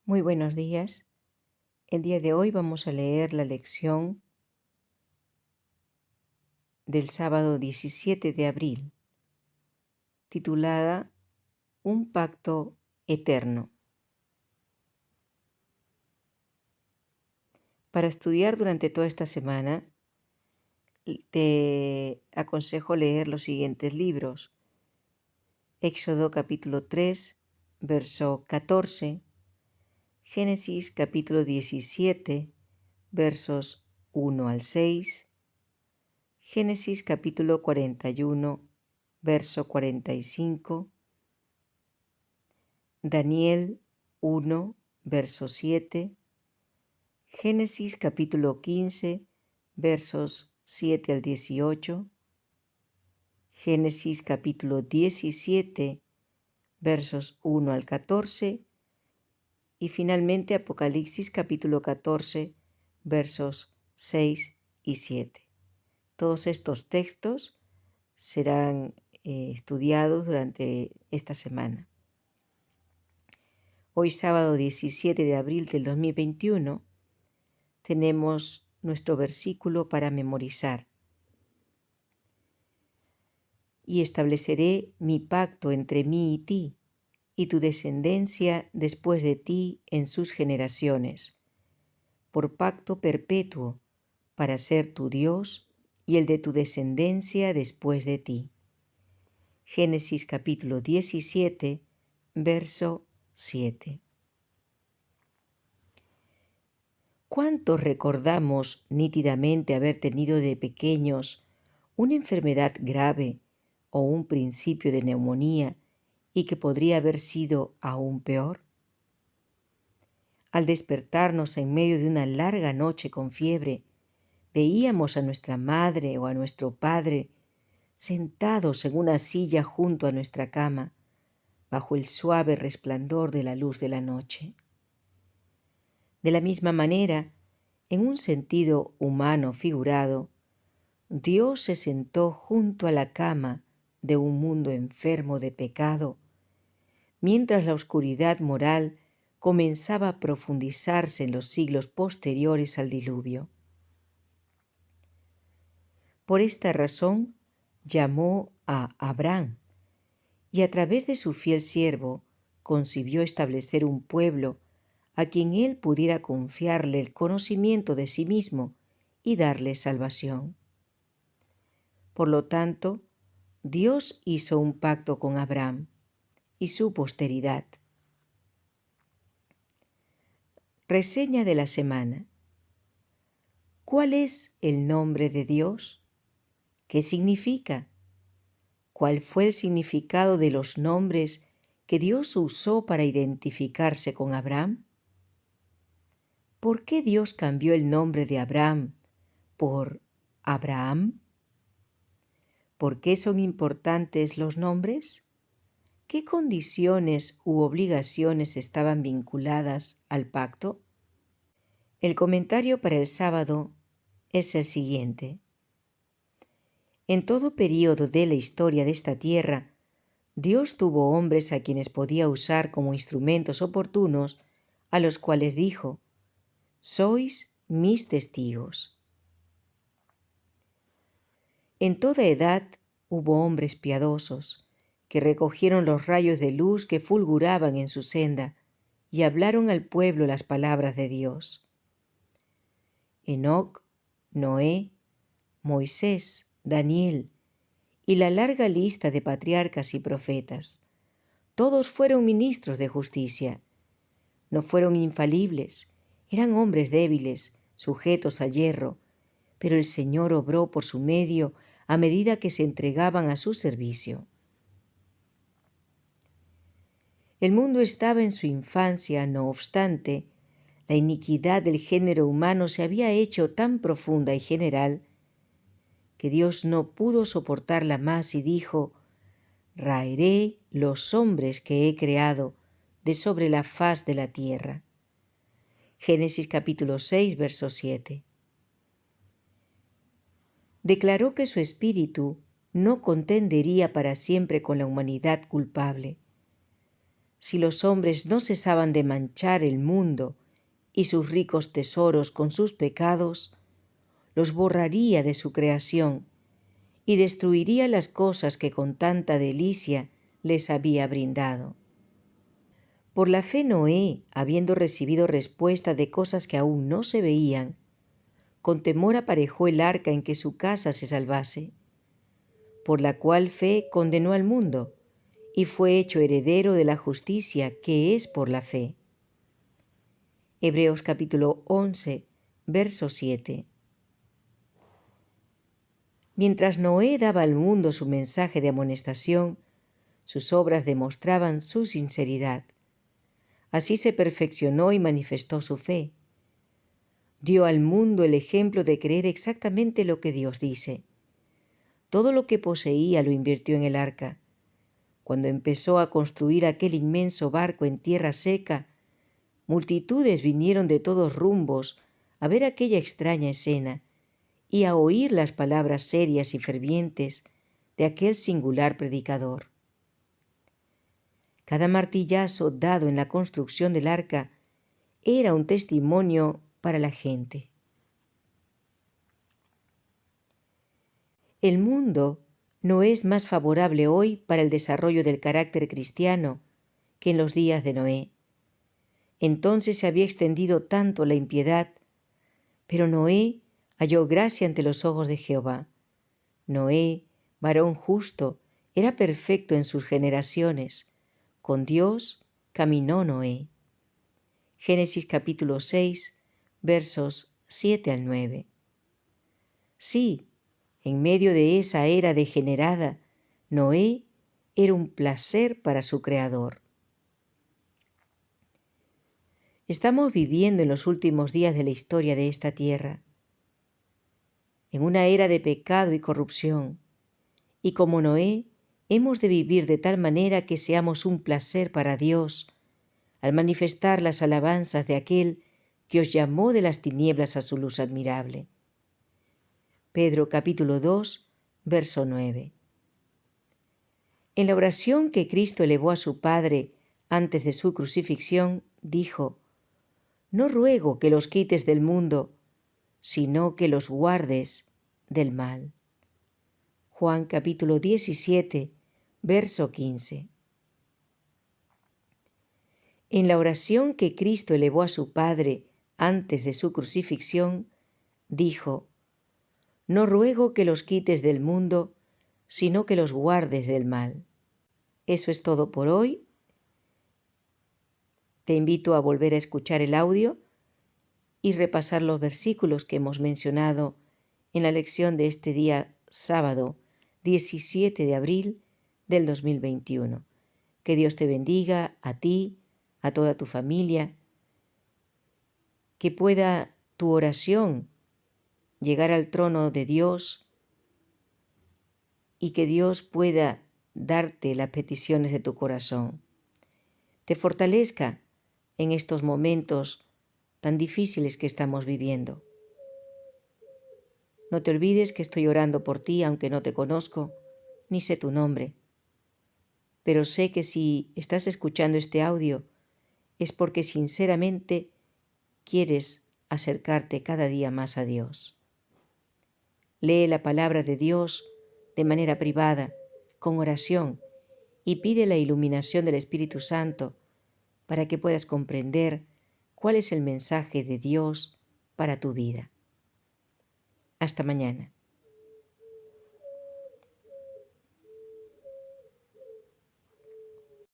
Muy buenos días. El día de hoy vamos a leer la lección del sábado 17 de abril, titulada Un pacto eterno. Para estudiar durante toda esta semana, te aconsejo leer los siguientes libros: Éxodo capítulo 3, verso 14, Génesis capítulo 17, versos 1 al 6, Génesis capítulo 41, verso 45, Daniel 1, verso 7, Génesis capítulo 15, versos 7 al 18, Génesis capítulo 17, versos 1 al 14 y finalmente Apocalipsis capítulo 14, versos 6 y 7. Todos estos textos serán estudiados durante esta semana. Hoy sábado 17 de abril del 2021 tenemos nuestro versículo para memorizar. Y estableceré mi pacto entre mí y ti, y tu descendencia después de ti en sus generaciones, por pacto perpetuo, para ser tu Dios y el de tu descendencia después de ti. Génesis capítulo 17, verso 7. ¿Cuántos recordamos nítidamente haber tenido de pequeños una enfermedad grave o un principio de neumonía y que podría haber sido aún peor? Al despertarnos en medio de una larga noche con fiebre, veíamos a nuestra madre o a nuestro padre sentados en una silla junto a nuestra cama, bajo el suave resplandor de la luz de la noche. De la misma manera, en un sentido humano figurado, Dios se sentó junto a la cama de un mundo enfermo de pecado, mientras la oscuridad moral comenzaba a profundizarse en los siglos posteriores al diluvio. Por esta razón llamó a Abraham y a través de su fiel siervo concibió establecer un pueblo a quien él pudiera confiarle el conocimiento de sí mismo y darle salvación. Por lo tanto, Dios hizo un pacto con Abraham y su posteridad. Reseña de la semana. ¿Cuál es el nombre de Dios? ¿Qué significa? ¿Cuál fue el significado de los nombres que Dios usó para identificarse con Abraham? ¿Por qué Dios cambió el nombre de Abraham por Abraham? ¿Por qué son importantes los nombres? ¿Qué condiciones u obligaciones estaban vinculadas al pacto? El comentario para el sábado es el siguiente. En todo período de la historia de esta tierra, Dios tuvo hombres a quienes podía usar como instrumentos oportunos, a los cuales dijo: «Sois mis testigos». En toda edad hubo hombres piadosos que recogieron los rayos de luz que fulguraban en su senda y hablaron al pueblo las palabras de Dios. Enoc, Noé, Moisés, Daniel y la larga lista de patriarcas y profetas. Todos fueron ministros de justicia. No fueron infalibles, eran hombres débiles, sujetos a hierro, pero el Señor obró por su medio a medida que se entregaban a su servicio. El mundo estaba en su infancia, no obstante, la iniquidad del género humano se había hecho tan profunda y general que Dios no pudo soportarla más y dijo: «Raeré los hombres que he creado de sobre la faz de la tierra». Génesis capítulo 6, verso 7. Declaró que su espíritu no contendería para siempre con la humanidad culpable. si los hombres no cesaban de manchar el mundo y sus ricos tesoros con sus pecados, los borraría de su creación y destruiría las cosas que con tanta delicia les había brindado. Por la fe Noé, habiendo recibido respuesta de cosas que aún no se veían, con temor aparejó el arca en que su casa se salvase, por la cual fe condenó al mundo, y fue hecho heredero de la justicia que es por la fe. Hebreos capítulo 11, verso 7. Mientras Noé daba al mundo su mensaje de amonestación, sus obras demostraban su sinceridad. Así se perfeccionó y manifestó su fe. Dio al mundo el ejemplo de creer exactamente lo que Dios dice. Todo lo que poseía lo invirtió en el arca. Cuando empezó a construir aquel inmenso barco en tierra seca, multitudes vinieron de todos rumbos a ver aquella extraña escena y a oír las palabras serias y fervientes de aquel singular predicador. Cada martillazo dado en la construcción del arca era un testimonio para la gente. El mundo no es más favorable hoy para el desarrollo del carácter cristiano que en los días de Noé. Entonces se había extendido tanto la impiedad, pero Noé halló gracia ante los ojos de Jehová. Noé, varón justo, era perfecto en sus generaciones. Con Dios caminó Noé. Génesis capítulo 6, versos 7 al 9. Sí, en medio de esa era degenerada, Noé era un placer para su Creador. Estamos viviendo en los últimos días de la historia de esta tierra, en una era de pecado y corrupción, y como Noé, hemos de vivir de tal manera que seamos un placer para Dios, al manifestar las alabanzas de aquel que os llamó de las tinieblas a su luz admirable. Pedro capítulo 2, verso 9. En la oración que Cristo elevó a su Padre antes de su crucifixión, dijo: No ruego que los quites del mundo, sino que los guardes del mal. Juan capítulo 17, verso 15. En la oración que Cristo elevó a su Padre antes de su crucifixión, dijo: No ruego que los quites del mundo, sino que los guardes del mal. Eso es todo por hoy. Te invito a volver a escuchar el audio y repasar los versículos que hemos mencionado en la lección de este día sábado 17 de abril del 2021. Que Dios te bendiga a ti, a toda tu familia, que pueda tu oración llegar al trono de Dios y que Dios pueda darte las peticiones de tu corazón. Te fortalezca en estos momentos tan difíciles que estamos viviendo. No te olvides que estoy orando por ti, aunque no te conozco, ni sé tu nombre. Pero sé que si estás escuchando este audio es porque sinceramente quieres acercarte cada día más a Dios. Lee la palabra de Dios de manera privada, con oración, y pide la iluminación del Espíritu Santo para que puedas comprender cuál es el mensaje de Dios para tu vida. Hasta mañana.